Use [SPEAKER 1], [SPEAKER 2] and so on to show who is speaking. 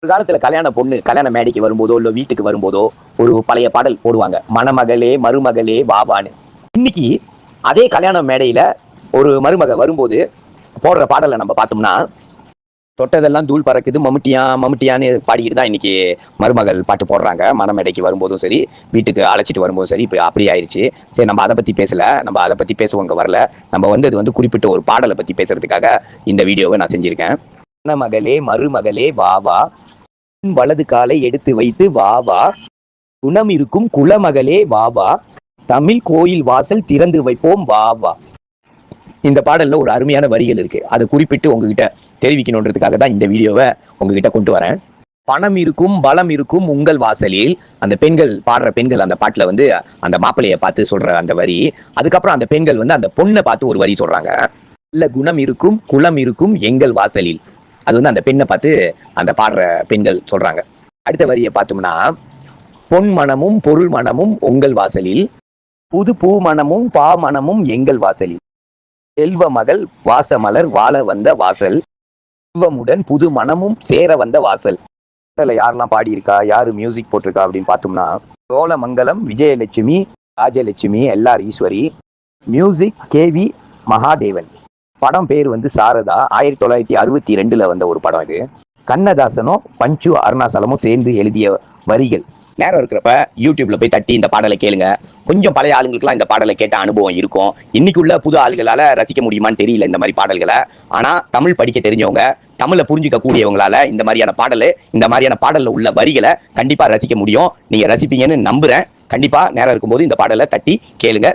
[SPEAKER 1] ஒரு காலத்துல கல்யாண பொண்ணு கல்யாண மேடைக்கு வரும்போதோ இல்ல வீட்டுக்கு வரும்போதோ ஒரு பழைய பாடல் போடுவாங்க, மணமகளே மருமகளே வாவான்னு. இன்னைக்கு அதே கல்யாண மேடையில ஒரு மருமக வரும்போது போடுற பாடலை நம்ம பார்த்தோம்னா, தொட்டதெல்லாம் தூள் பறக்குது மம்முட்டியா மம்முட்டியான்னு பாடிக்கிட்டு தான் இன்னைக்கு மருமகள் பாட்டு போடுறாங்க. மணமேடைக்கு வரும்போதும் சரி, வீட்டுக்கு அழைச்சிட்டு வரும்போதும் சரி, இப்போ அப்படி ஆயிடுச்சு. சரி, நம்ம அதை பத்தி பேசல, நம்ம அதை பத்தி பேசுவோங்க வரல. நம்ம அது வந்து குறிப்பிட்ட ஒரு பாடலை பத்தி பேசுறதுக்காக இந்த வீடியோவை நான் செஞ்சிருக்கேன். மணமகளே மருமகளே வா வா, வலது காலை எடுத்து வைத்து வா வா, குணம் இருக்கும் குலமகளே வா வா, தமிழ் கோயில் வாசல் திறந்து வைப்போம் வா வா. இந்த பாடல்ல ஒரு அருமையான வரிகள் இருக்கு. அதை குறிப்பிட்டு உங்ககிட்ட தெரிவிக்கணுன்றதுக்காக தான் இந்த வீடியோவை உங்ககிட்ட கொண்டு வரேன். பணம் இருக்கும் பலம் இருக்கும் உங்கள் வாசலில், அந்த பெண்கள் பாடுற பெண்கள் அந்த பாட்டுல வந்து அந்த மாப்பிள்ளைய பார்த்து சொல்ற அந்த வரி. அதுக்கப்புறம் அந்த பெண்கள் வந்து அந்த பொண்ணை பார்த்து ஒரு வரி சொல்றாங்க, நல்ல குணம் இருக்கும் குலம் இருக்கும் எங்கள் வாசலில். அது வந்து அந்த பெண்ணை பார்த்து அந்த பாடுற பெண்கள் சொல்றாங்க. அடுத்த வரியை பார்த்தோம்னா, பொன் மனமும் பொருள் மனமும் உங்கள் வாசலில், புது பூ மனமும் பா மனமும் எங்கள் வாசலில், செல்வ மகள் வாசமலர் வாழ வந்த வாசல், செல்வமுடன் புது மனமும் சேர வந்த வாசல். யாரெல்லாம் பாடியிருக்கா, யாரு மியூசிக் போட்டிருக்கா அப்படின்னு பார்த்தோம்னா, Cholamangalam Vijayalakshmi, Rajalakshmi, L R Eswari, music K V Mahadevan. படம் பேர் வந்து சாரதா. 1962 வந்த ஒரு படம் இது. கண்ணதாசனும் பஞ்சு அருணாசலமும் சேர்ந்து எழுதிய வரிகள். நேரம் இருக்கிறப்ப யூடியூப்ல போய் தட்டி இந்த பாடலை கேளுங்க. கொஞ்சம் பழைய ஆளுங்களுக்குலாம் இந்த பாடலை கேட்ட அனுபவம் இருக்கும். இன்னைக்குள்ள புது ஆளுகளால ரசிக்க முடியுமான்னு தெரியல இந்த மாதிரி பாடல்களை. ஆனா தமிழ் படிக்க தெரிஞ்சவங்க, தமிழை புரிஞ்சுக்க கூடியவங்களால இந்த மாதிரியான பாடல்ல உள்ள வரிகளை கண்டிப்பா ரசிக்க முடியும். நீங்க ரசிப்பீங்கன்னு நம்புறேன். கண்டிப்பா நேரம் இருக்கும்போது இந்த பாடலை தட்டி கேளுங்க.